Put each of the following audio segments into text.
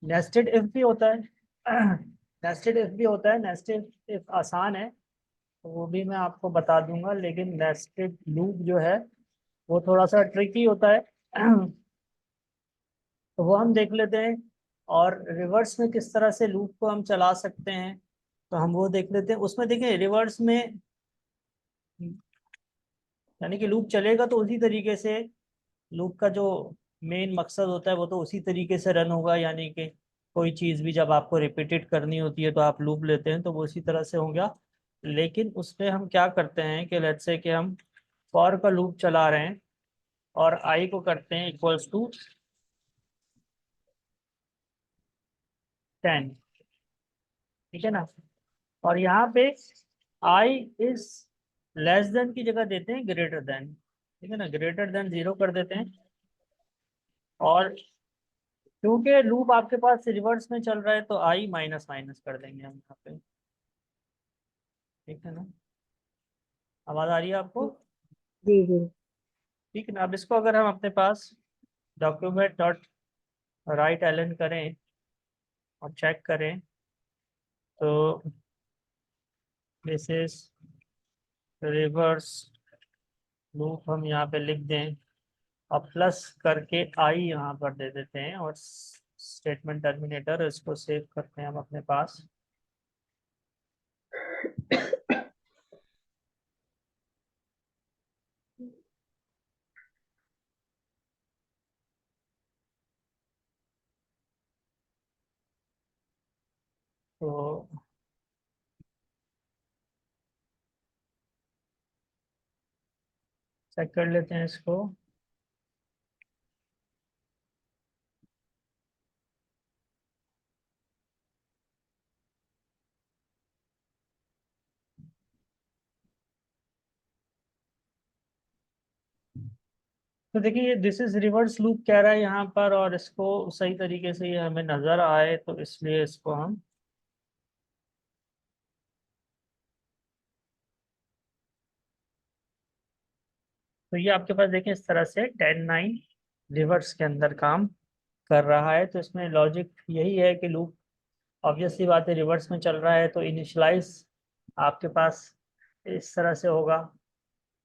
Nested if भी होता है नेस्टेड इफ भी होता है। नेस्टेड इफ आसान है, तो वो भी मैं आपको बता दूंगा, लेकिन नेस्टेड लूप जो है वो थोड़ा सा ट्रिकी होता है तो वो हम देख लेते हैं। और रिवर्स में किस तरह से लूप को हम चला सकते हैं, तो हम वो देख लेते हैं। उसमें देखिए रिवर्स में यानी कि लूप चलेगा तो उसी तरीके से, लूप का जो मेन मकसद होता है वो तो उसी तरीके से रन होगा। यानी कि कोई चीज़ भी जब आपको रिपीटेड करनी होती है तो आप लूप लेते हैं, तो वो उसी तरह से हो गया। लेकिन उसमें हम क्या करते हैं कि लेट्स से कि हम फॉर का लूप चला रहे हैं और आई को करते हैं इक्वल्स टू 10। ठीक है ना। और यहाँ पे आई इज लेस देन की जगह देते हैं ग्रेटर देन। ठीक है ना, ग्रेटर देन 0 कर देते हैं। और क्योंकि लूप आपके पास रिवर्स में चल रहा है तो आई माइनस माइनस कर देंगे हम यहाँ पे। ठीक है ना, आवाज आ रही है आपको? जी जी। ठीक है ना। अब इसको अगर हम अपने पास डॉक्यूमेंट डॉट राइट एलन करें और चेक करें, तो दिस इज रिवर्स लूप हम यहाँ पे लिख दें और प्लस करके आई यहाँ पर दे देते हैं और स्टेटमेंट टर्मिनेटर, इसको सेव करते हैं हम अपने पास। तो चेक कर लेते हैं इसको। तो देखिए दिस इज रिवर्स लूप कह रहा है यहाँ पर, और इसको सही तरीके से ये हमें नजर आए तो इसलिए इसको हम तो ये आपके पास देखिए इस तरह से 10-9 रिवर्स के अंदर काम कर रहा है। तो इसमें लॉजिक यही है कि लूप ऑब्वियसली बात है रिवर्स में चल रहा है तो इनिशियलाइज आपके पास इस तरह से होगा,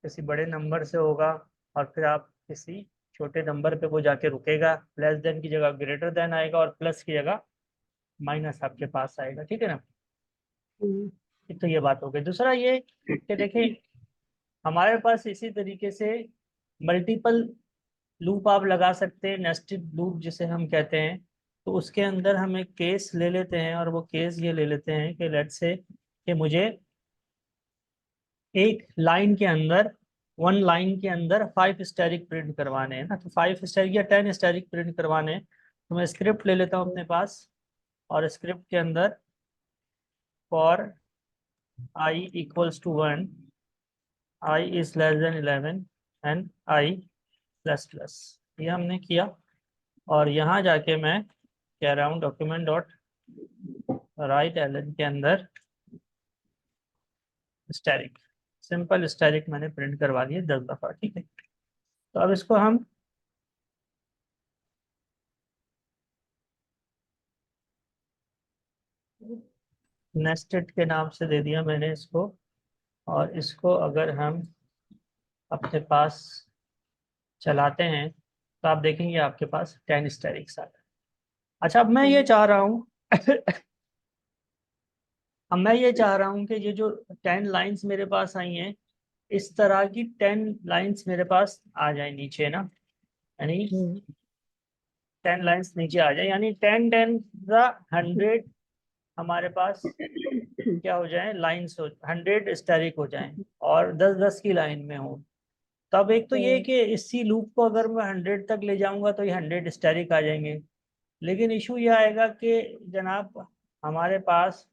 किसी बड़े नंबर से होगा, और फिर आप किसी छोटे नंबर पे वो जाके रुकेगा। लेस देन की जगह ग्रेटर देन आएगा और प्लस की जगह माइनस आपके पास आएगा। ठीक है ना। हम्म। एक तो ये बात हो गई। दूसरा ये कि देखिए हमारे पास इसी तरीके से मल्टीपल लूप आप लगा सकते हैं, नेस्टेड लूप जिसे हम कहते हैं। तो उसके अंदर हम एक केस ले लेते हैं और वो केस ये ले लेते हैं कि लेट्स से कि मुझे एक लाइन के अंदर, वन लाइन के अंदर 5 स्टैटिक प्रिंट करवाने हैं ना, तो 5 स्टैटिक या 10 स्टैटिक प्रिंट करवाने हैं। तो मैं स्क्रिप्ट ले लेता हूँ अपने पास, और स्क्रिप्ट के अंदर for I equals to 1, I is less than 11 and I plus plus, ये हमने किया। और यहाँ जाके मैं कह रहा हूँ डॉक्यूमेंट डॉट राइट एलन के अंदर स्टैटिक, सिंपल स्टैटिक मैंने प्रिंट करवा दिया 10 दफा। ठीक है। तो अब इसको हम नेस्टेड के नाम से दे दिया मैंने इसको। और इसको अगर हम अपने पास चलाते हैं तो आप देखेंगे आपके पास 10 स्टैटिक्स आ गए। अच्छा, अब मैं ये चाह रहा हूँ अब मैं ये चाह रहा हूँ कि ये जो 10 लाइंस मेरे पास आई हैं, इस तरह की 10 लाइंस मेरे पास आ जाए नीचे ना। यानी हम्म। 10 लाइंस नीचे आ जाए, यानी 10 10 100 हमारे पास क्या हो जाए, लाइंस हो, 100 स्टैटिक हो जाएं और 10 10 की लाइन में हो। तब एक तो ये हम्म। कि इसी लूप को अगर मैं 100 तक ले जाऊंगा तो ये 100 स्टैटिक आ जाएंगे। लेकिन इशू ये आएगा कि जनाब हमारे पास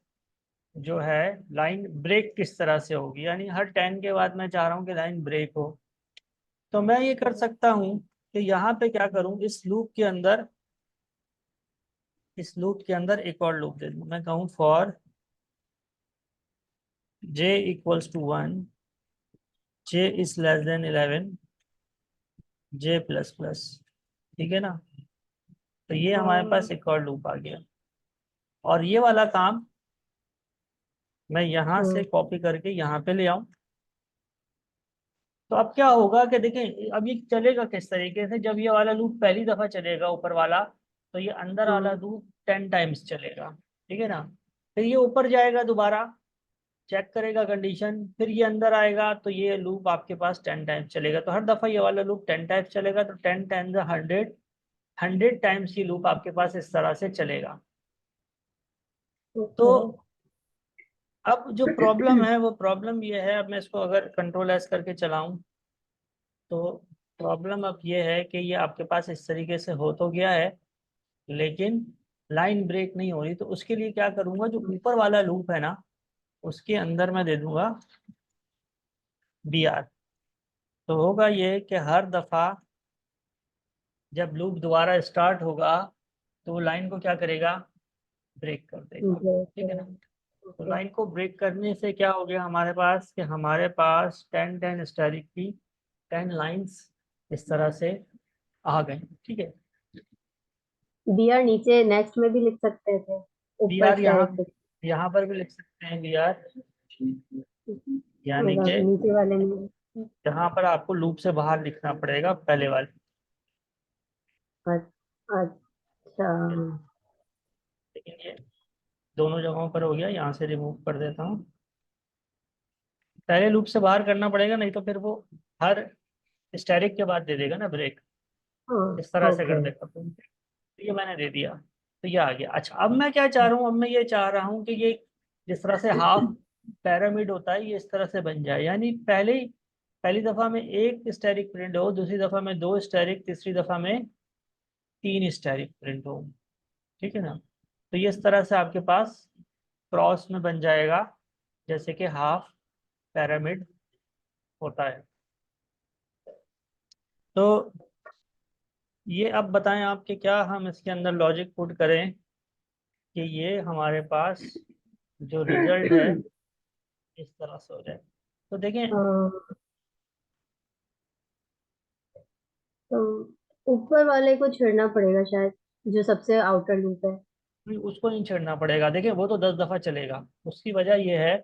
जो है लाइन ब्रेक किस तरह से होगी, यानी हर 10 के बाद मैं चाह रहा हूँ कि लाइन ब्रेक हो। तो मैं ये कर सकता हूँ कि यहाँ पे क्या करूँ, इस लूप के अंदर एक और लूप दे दूँ। मैं कहूँ for j equals to 1, j is less than 11, j plus plus. ठीक है ना। तो ये हमारे पास एक और लूप आ गया। और ये वाला काम मैं यहाँ से कॉपी करके यहाँ पे ले आऊं। तो अब क्या होगा कि देखें अब ये चलेगा किस तरीके से, जब ये वाला लूप पहली दफा चलेगा ऊपर वाला, तो ये अंदर वाला लूप 10 टाइम्स चलेगा, ठीक है ना। फिर ये ऊपर जाएगा, दोबारा चेक करेगा कंडीशन, फिर ये अंदर आएगा, तो ये लूप आपके पास 10 टाइम्स चलेगा। तो हर दफा ये वाला लूप 10 टाइम्स चलेगा, तो 10 टाइम्स 100, 100 टाइम्स ये लूप आपके पास इस तरह से चलेगा। तो अब जो प्रॉब्लम है वो प्रॉब्लम ये है, अब मैं इसको अगर कंट्रोल एस करके चलाऊं, तो प्रॉब्लम अब ये है कि ये आपके पास इस तरीके से हो तो गया है, लेकिन लाइन ब्रेक नहीं हो रही। तो उसके लिए क्या करूंगा, जो ऊपर वाला लूप है ना, उसके अंदर मैं दे दूंगा BR। तो होगा ये कि हर दफा जब लूप दोबारा स्टार्ट होगा, तो वो लाइन को क्या करेगा, ब्रेक कर देगा, ठीक है ना। तो लाइन को ब्रेक करने से क्या हो गया हमारे पास, कि हमारे पास 10 10 स्टैरिक की 10 लाइंस इस तरह से आ गई, ठीक है। बीआर नीचे नेक्स्ट में भी लिख सकते थे, ऊपर BR यहाँ स्टैरिक पे। यहाँ पर भी लिख सकते हैं BR, या मतलब नीचे, नीचे वाले में। जहाँ पर आपको लूप से बाहर लिखना पड़ेगा पहले वाले। अच्छा। लेकिन ये दोनों जगहों पर हो गया, यहाँ से रिमूव कर देता हूँ। पहले लूप से बाहर करना पड़ेगा, नहीं तो फिर वो हर स्टैरिक के बाद दे देगा ना ब्रेक, इस तरह से ओके। कर देगा। तो ये मैंने दे दिया, तो ये आ गया। अच्छा, अब मैं क्या चाह रहा हूँ, अब मैं ये चाह रहा हूँ कि ये जिस तरह से हाफ पैरामिड होता है, ये इस तरह से बन जाए, यानी पहली दफा में एक स्टैरिक प्रिंट हो, दूसरी दफा में दो स्टैरिक, तीसरी दफा में तीन स्टैरिक प्रिंट हो, ठीक है ना। तो ये इस तरह से आपके पास क्रॉस में बन जाएगा, जैसे कि हाफ पैरामिड होता है। तो ये अब बताएं आप कि क्या हम इसके अंदर लॉजिक पुट करें कि ये हमारे पास जो रिजल्ट है इस तरह से हो जाए। तो देखें, तो ऊपर वाले को छोड़ना पड़ेगा शायद, जो सबसे आउटर लूप है। उसको नहीं छेड़ना पड़ेगा, देखें वो तो 10 दफा चलेगा। उसकी वजह ये है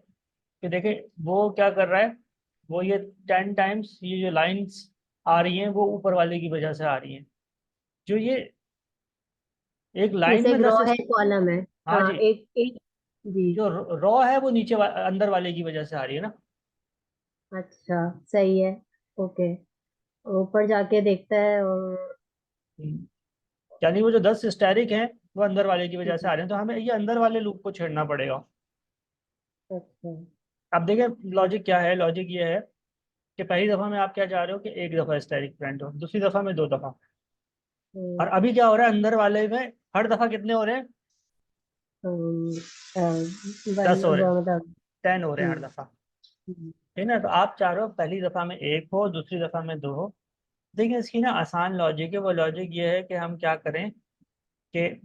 कि देखें वो क्या कर रहा है, वो ये 10 टाइम्स ये जो लाइंस आ रही हैं वो ऊपर वाले की वजह से आ रही हैं। जो ये एक लाइन जैसे में एक रो 10, है, कॉलम है। हाँ हाँ, जी, एक एक। जी। जो रॉ है वो नीचे अंदर वाले की वजह से आ रही है ना। अच्छा, सही है। ओके। ऊपर जाके देखता है और। हम्म। यानी वो जो 10 स्टैरिक हैं वो अंदर वाले की वजह से आ रहे हैं, तो हमें ये अंदर वाले लूप को छेड़ना पड़ेगा। अच्छा। अब देखें लॉजिक क्या है, लॉजिक ये है कि पहली दफा में आप क्या चाह रहे हो कि एक दफा स्टैरिक प्रिंट हो, दूसरी दफा में 2 दफा। और हम्म, अभी क्या हो रहा है, अंदर वाले में हर दफा कितने हो रहे हैं, हम्म, अम, 10 हो रहे हैं, वो मतलब। 10 हो रहे हैं हर हम्म, दफा, हम्म, ठीक है ना। तो आप चाह रहे हो पहली दफा में एक हो, दूसरी दफा में दो हो। देखिए इसकी ना आसान लॉजिक है, वो लॉजिक ये है कि हम क्या करें कि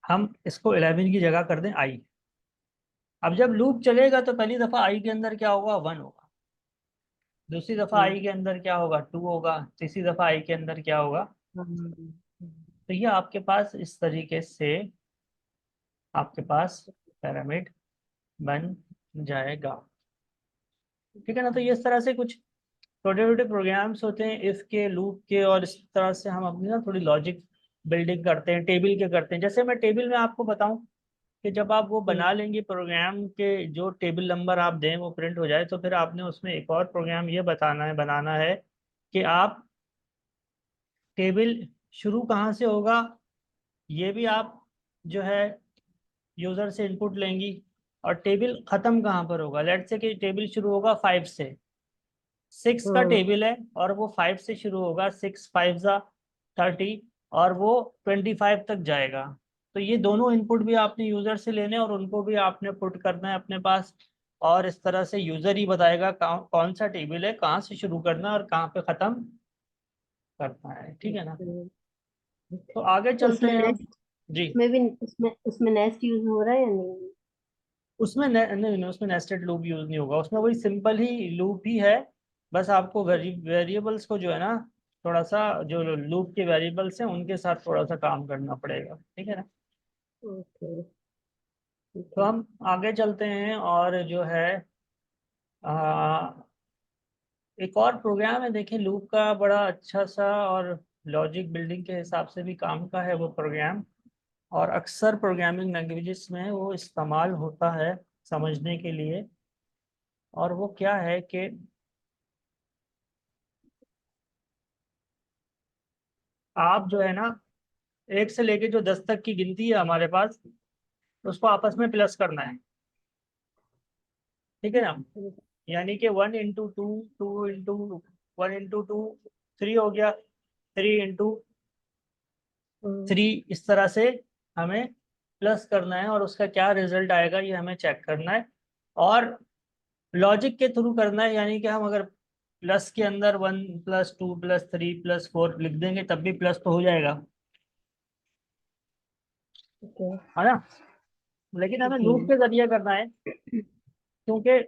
हम इसको 11 की जगह कर दें आई। अब जब लूप चलेगा तो पहली दफा आई के अंदर क्या होगा, 1 होगा, दूसरी दफा हम्म, आई के अंदर क्या होगा, 2 होगा, तीसरी दफा आई के अंदर क्या होगा। हम्म, तो ये आपके पास इस तरीके से आपके पास पिरामिड बन जाएगा, ठीक है ना। तो ये इस तरह से कुछ छोटे छोटे प्रोग्राम्स होते हैं इफ के, लूप के, और इस तरह से हम अपनी ना थोड़ी लॉजिक बिल्डिंग करते हैं, टेबल के करते हैं। जैसे मैं टेबल में आपको बताऊं कि जब आप वो हम्म, बना लेंगे प्रोग्राम के, जो टेबल नंबर आप दें वो प्रिंट हो जाए, तो फिर आपने उसमें एक और प्रोग्राम ये बनाना है कि आप टेबल शुरू कहाँ से होगा, ये भी आप जो है यूज़र से इनपुट लेंगी, और टेबल ख़त्म कहाँ पर होगा। लेट्स से कि टेबल शुरू होगा 5 से, 6 का हम्म, टेबल है और वो 5 से शुरू होगा, 6 5 ज़ा 30, और वो 25 तक जाएगा। तो ये दोनों इनपुट भी आपने यूज़र से लेने हैं और उनको भी आपने पुट करना है अपने पास। और इस तरह से यूज़र ही बताएगा कौन सा टेबल है, कहाँ से शुरू करना है और कहाँ पे ख़त्म करना है, ठीक है ना। हम्म। तो आगे चलते उसमें हैं हम। नेक्स्ट जी, उसमें भी उसमें उसमें नेक्स्ट यूज हो रहा है या नहीं? उसमें नहीं नहीं, उसमें नेस्टेड लूप यूज़ नहीं होगा, उसमें वही सिंपल ही लूप ही है। बस आपको वेरिएबल्स को जो है ना थोड़ा सा जो लूप के वेरिएबल्स हैं उनके साथ थोड़ा सा काम करना पड़ेगा, ठीक है ना। ओके, ठीक तो है। हम आगे चलते हैं और जो है आ, एक और प्रोग्राम है, देखिए लूप का बड़ा अच्छा सा और लॉजिक बिल्डिंग के हिसाब से भी काम का है वो प्रोग्राम, और अक्सर प्रोग्रामिंग लैंग्वेजेस में वो इस्तेमाल होता है समझने के लिए। और वो क्या है कि आप जो है ना, 1 से लेके जो 10 तक की गिनती है हमारे पास, उसको आपस में प्लस करना है, ठीक है ना। यानी कि 1 इंटू 2, 2 इंटू 1 इंटू 2 3 हो गया, 3 इंटू 3 इस तरह से हमें प्लस करना है, और उसका क्या रिजल्ट आएगा ये हमें चेक करना है। और लॉजिक के थ्रू करना है, यानी कि हम अगर प्लस के अंदर 1 + 2 + 3 + 4 लिख देंगे तब भी प्लस तो हो जाएगा, ओके। है ना। लेकिन हमें जी। लूप के जरिए करना है, क्योंकि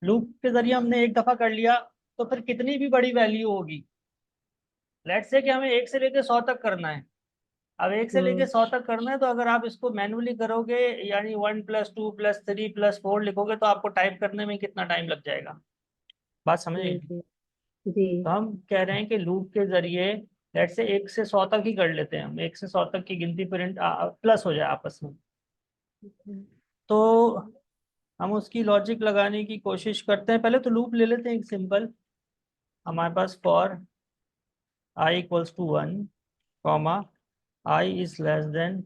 लूप के जरिए हमने एक दफा कर लिया तो फिर कितनी भी बड़ी वैल्यू होगी, लेट्स से कि हमें 1 से लेके 100 तक करना है। अब 1 से लेके 100 तक करना है, तो अगर आप इसको मैन्युअली करोगे, यानी 1 + 2 + 3 + 4 लिखोगे, तो आपको टाइप करने में कितना टाइम लग जाएगा, बात समझे। जी। जी। जी। तो हम कह रहे हैं कि लूप के जरिए लेट्स से 1 से 100 तक ही कर लेते हैं हम, 1 से 100 तक की गिनती प्रिंट प्लस हो जाए आपस में। तो हम उसकी लॉजिक लगाने की कोशिश करते हैं। पहले तो लूप ले लेते हैं एक सिंपल, हमारे पास for i = 1, comma i <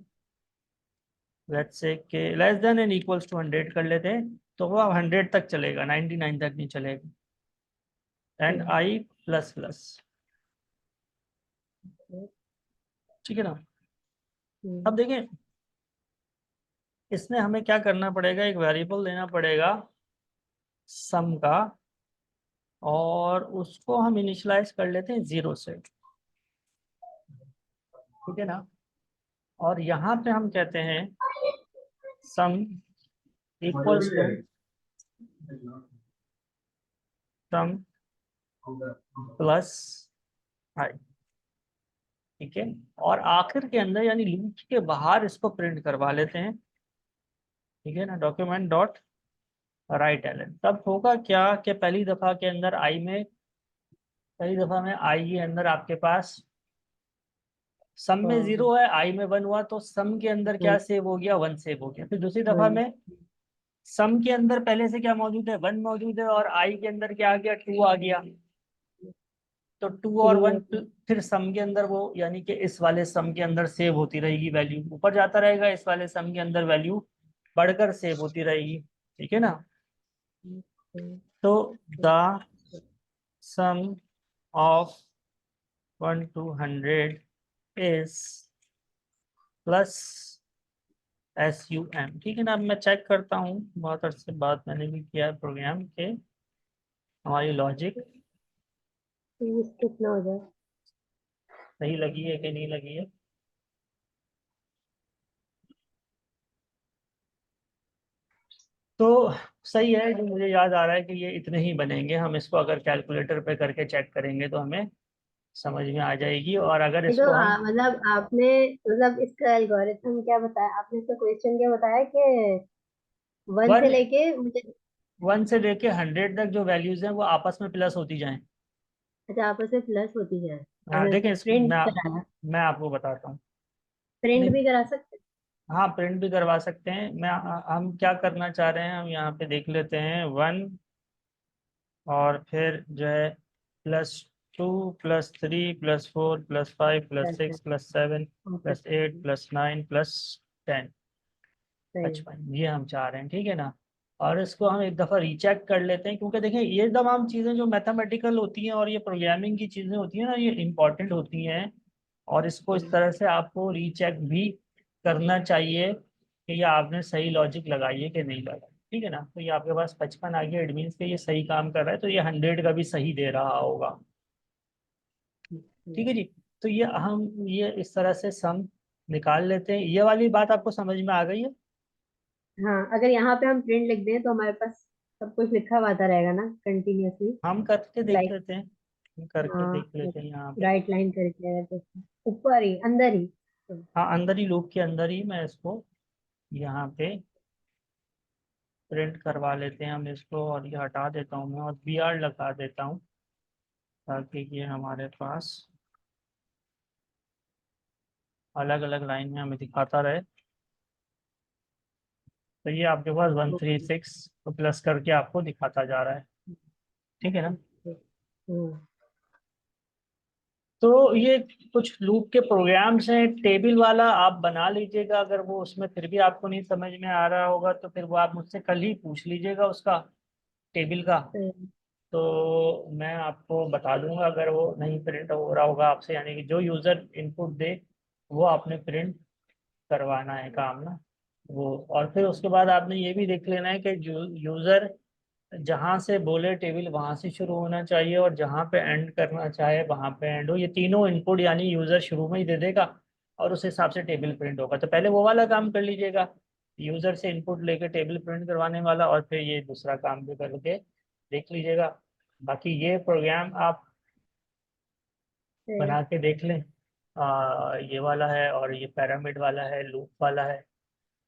let's say के less than and equals to 100 कर लेते हैं, तो वो अब 100 तक चलेगा, 99 तक नहीं चलेगा। एंड i प्लस प्लस, ठीक है ना। अब देखें, इसमें हमें क्या करना पड़ेगा, एक वेरिएबल लेना पड़ेगा सम का, और उसको हम इनिशियलाइज कर लेते हैं 0 से, ठीक है ना। और यहाँ पे हम कहते हैं sum equals to sum plus I, ठीक है। और आखिर के अंदर यानी लूप के बाहर इसको प्रिंट करवा लेते हैं, ठीक है ना। डॉक्यूमेंट डॉट राइट एलन, तब होगा क्या कि पहली दफा में आई के अंदर आपके पास सम में 0 है, आई में 1 हुआ, तो सम के अंदर क्या सेव हो गया, 1 सेव हो गया। फिर दूसरी दफा में सम के अंदर पहले से क्या मौजूद है, 1 मौजूद है, और आई के अंदर क्या आ गया, 2 आ गया। तो 2 और 1 फिर सम के अंदर वो, यानी कि इस वाले सम के अंदर सेव होती रहेगी, वैल्यू ऊपर जाता रहेगा, इस वाले सम के अंदर वैल्यू बढ़कर सेव होती रहेगी, ठीक है ना। तो the sum of 1 to 100 is plus SUM, ठीक है ना। अब मैं चेक करता हूँ, बहुत अरसे बाद मैंने भी किया प्रोग्राम के, हमारी लॉजिक कितना हो जाए? सही लगी है कि नहीं लगी है। तो सही है, जो मुझे याद आ रहा है कि ये इतने ही बनेंगे। हम इसको अगर कैलकुलेटर पे करके चेक करेंगे तो हमें समझ में आ जाएगी, और अगर ये तो इसको हम मतलब आपने, मतलब इसका एल्गोरिथम क्या बताया आपने, इसका क्वेश्चन क्या बताया कि वन से वन लेके मुझे। 1 से लेके 100 तक जो वैल्यूज हैं वो आपस में प्लस होती जाएं। अच्छा, आपस में प्लस होती है, हाँ और देखें, प्रिंट कराना, मैं आपको बताता हूँ। प्रिंट नहीं, भी करा सकते हाँ प्रिंट भी करवा सकते हैं। हम क्या करना चाह रहे हैं, हम यहाँ पे देख लेते हैं 1, और फिर जो है +2 + 3 + 4 + 5 हैं? + 6 + 7 ओके। + 8 + 9 + 10, सही। 55, ये हम चाह रहे हैं, ठीक है ना। और इसको हम एक दफ़ा रीचेक कर लेते हैं, क्योंकि देखें ये तमाम चीज़ें जो मैथमेटिकल होती हैं और ये प्रोग्रामिंग की चीज़ें होती हैं ना, ये इंपॉर्टेंट होती हैं, और इसको इस तरह से आपको रीचेक भी करना चाहिए कि ये आपने सही लॉजिक लगाई है कि नहीं लगाई, ठीक है ना। तो ये आपके पास 55 आ गया, इट मीन्स कि ये सही काम कर रहा है, तो ये 100 का भी सही दे रहा होगा, ठीक है जी। तो ये इस तरह से सम निकाल लेते हैं। ये वाली बात आपको समझ में आ गई है। हाँ, अगर यहाँ पे हम प्रिंट लिख दें तो हमारे पास सब कुछ लिखा हुआ आता रहेगा ना कंटिन्यूअसली, हम करके देख लाइक। लेते हैं। करके हाँ, देख लेते हैं यहाँ पे। राइट लाइन करके है तो ऊपर ही अंदर ही। हाँ, अंदर ही, लूप के अंदर ही मैं इसको यहाँ पे प्रिंट करवा लेते हैं हम इसको, और ये हटा देता हूँ मैं और बी आर लगा देता हूँ, ताकि ये हमारे पास अलग अलग लाइन में हमें दिखाता रहे। तो ये आपके पास 136 प्लस करके आपको दिखाता जा रहा है, ठीक है ना। हम्म। तो ये कुछ लूप के प्रोग्राम्स हैं। टेबल वाला आप बना लीजिएगा, अगर वो उसमें फिर भी आपको नहीं समझ में आ रहा होगा तो फिर वो आप मुझसे कल ही पूछ लीजिएगा उसका, टेबल का। तो मैं आपको बता दूंगा अगर वो नहीं प्रिंट हो रहा होगा आपसे, यानी कि जो यूज़र इनपुट दे वो आपने प्रिंट करवाना है काम ना वो। और फिर उसके बाद आपने ये भी देख लेना है कि जो यूज़र जहाँ से बोले टेबल वहां से शुरू होना चाहिए, और जहाँ पे एंड करना चाहे वहां पे एंड हो। ये तीनों इनपुट यानी यूजर शुरू में ही दे देगा और उस हिसाब से टेबल प्रिंट होगा। तो पहले वो वाला काम कर लीजिएगा, यूजर से इनपुट लेके टेबल प्रिंट करवाने वाला, और फिर ये दूसरा काम भी करके देख लीजिएगा। बाकी ये प्रोग्राम आप बना के देख लें। ये वाला है, और ये पैरामिड वाला है, लूप वाला है,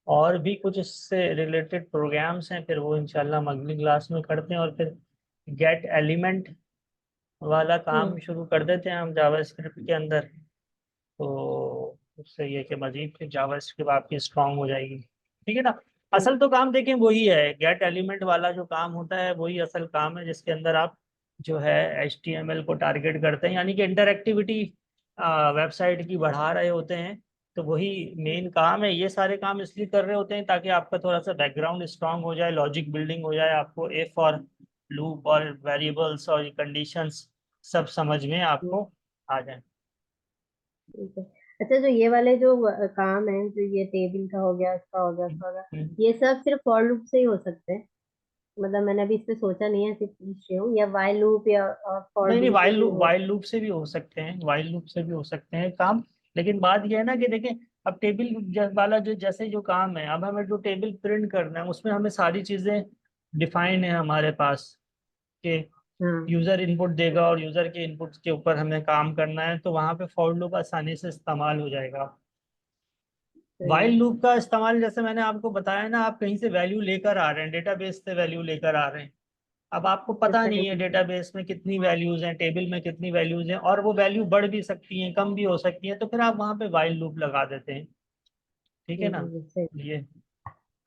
और भी कुछ इससे रिलेटेड प्रोग्राम्स हैं, फिर वो इंशाल्लाह हम अगली क्लास में करते हैं। और फिर गेट एलिमेंट वाला काम शुरू कर देते हैं हम जावा स्क्रिप्ट के अंदर। तो उससे ये कि मजीद फिर जावा स्क्रिप्ट आपकी स्ट्रांग हो जाएगी, ठीक है ना। असल तो काम देखें वही है, गेट एलिमेंट वाला जो काम होता है वही असल काम है, जिसके अंदर आप जो है HTML को टारगेट करते हैं, यानी कि इंटरेक्टिविटी वेबसाइट की बढ़ा रहे होते हैं। तो वही मेन काम है। ये सारे काम इसलिए कर रहे होते हैं ताकि आपका थोड़ा सा बैकग्राउंड स्ट्रांग हो जाए, लॉजिक बिल्डिंग हो जाए, आपको इफ और लूप और वेरिएबल्स और कंडीशंस सब समझ में आपको आ जाए। ठीक है। अच्छा, जो ये वाले जो काम है, जो ये टेबल का हो गया, इसका हो गया, उसका हो गया, हम्म। ये सब सिर्फ फॉर लूप से ही हो सकते हैं? मतलब मैंने अभी इस पे सोचा नहीं है, सिर्फ पूछ रही हूँ, या वाइल लूप या फॉर नहीं नहीं, लूप से भी हो? वाइल लूप से भी हो सकते हैं, वाइल लूप से भी हो सकते हैं काम। लेकिन बात यह है ना कि देखें, अब टेबल वाला जो जैसे जो काम है, अब हमें जो टेबल प्रिंट करना है उसमें हमें सारी चीजें डिफाइन है हमारे पास, कि हाँ, यूजर इनपुट देगा और यूजर के इनपुट के ऊपर हमें काम करना है, तो वहां पे फॉर लूप आसानी से इस्तेमाल हो जाएगा। सही वाइल है। लूप का इस्तेमाल जैसे मैंने आपको बताया ना, आप कहीं से वैल्यू लेकर आ रहे हैं, डेटाबेस से वैल्यू लेकर आ रहे हैं। अब आपको पता अच्छा, नहीं है डेटाबेस में कितनी वैल्यूज हैं, टेबल में कितनी वैल्यूज हैं, और वो वैल्यू बढ़ भी सकती हैं, कम भी हो सकती हैं, तो फिर आप वहां पे वाइल लूप लगा देते हैं, ठीक है ना। सही। ये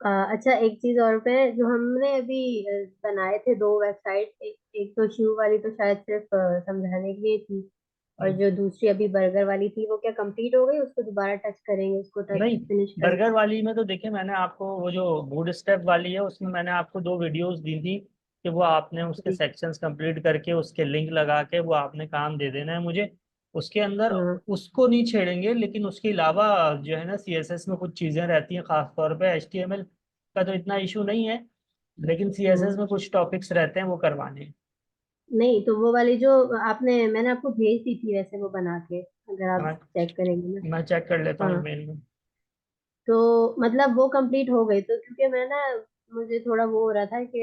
अच्छा, एक चीज और पे, जो हमने अभी बनाए थे दो वेबसाइट, एक तो शू वाली तो शायद सिर्फ समझाने के लिए थी, और जो दूसरी अभी बर्गर वाली थी, वो क्या कंप्लीट हो गई? उसको दोबारा टच करेंगे, उसको टच नहीं, फिनिश बर्गर करना? वाली में तो देखिए मैंने आपको वो जो बूट स्टेप वाली है उसमें मैंने आपको 2 वीडियोस दी थी, कि वो आपने उसके जी। सेक्शंस कंप्लीट करके उसके लिंक लगा के वो आपने काम दे देना है मुझे। उसके अंदर हाँ। उसको नहीं छेड़ेंगे, लेकिन उसके अलावा जो है ना CSS में कुछ चीज़ें रहती हैं, खास तौर पे HTML का तो इतना इशू नहीं है, लेकिन CSS हम्म। में कुछ टॉपिक्स रहते हैं वो करवाने हैं। नहीं, तो वो वाली जो आपने मैंने आपको भेज दी थी वैसे, वो बना के, अगर आप मैं चेक करेंगे ना। मैं चेक कर लेता हूँ हाँ, ईमेल में। तो मतलब वो कंप्लीट हो गई तो, क्योंकि मैं ना, मुझे थोड़ा वो हो रहा था कि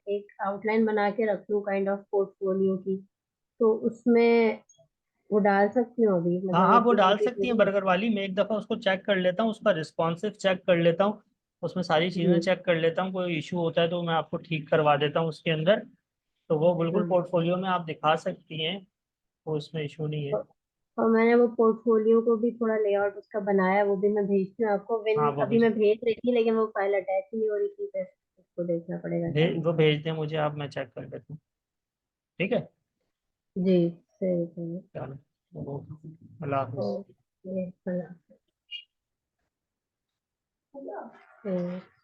एक आउटलाइन बना के रख लूँ काइंड ऑफ पोर्टफोलियो की, तो उसमें वो डाल सकती हूँ अभी, हाँ मतलब हाँ, एक वो दो डाल घंटे के सकती हैं लिए? बर्गर वाली। मैं एक दफ़ा उसको चेक कर लेता हूँ, उसका रिस्पॉन्सिव चेक कर लेता हूँ, उसमें सारी चीज़ें जी। चेक कर लेता हूँ, कोई इशू होता है तो मैं आपको ठीक करवा देता हूँ उसके अंदर। तो वो बिल्कुल हाँ, पोर्टफोलियो में आप दिखा सकती हैं, वो इसमें इशू नहीं है। और और मैंने वो पोर्टफोलियो को भी थोड़ा लेआउट उसका बनाया, वो भी मैं भेजती हूँ आपको। हाँ, विन वो भी अभी मैं भेज रही थी, लेकिन वो फाइल अटैच ही नहीं हो रही थी, तो उसको देखना पड़ेगा शायद। वो भेज दें मुझे आप, मैं चेक कर लेता हूँ, ठीक है। जी। सही सही। चलो, अल्लाह हाफिज़। ओके।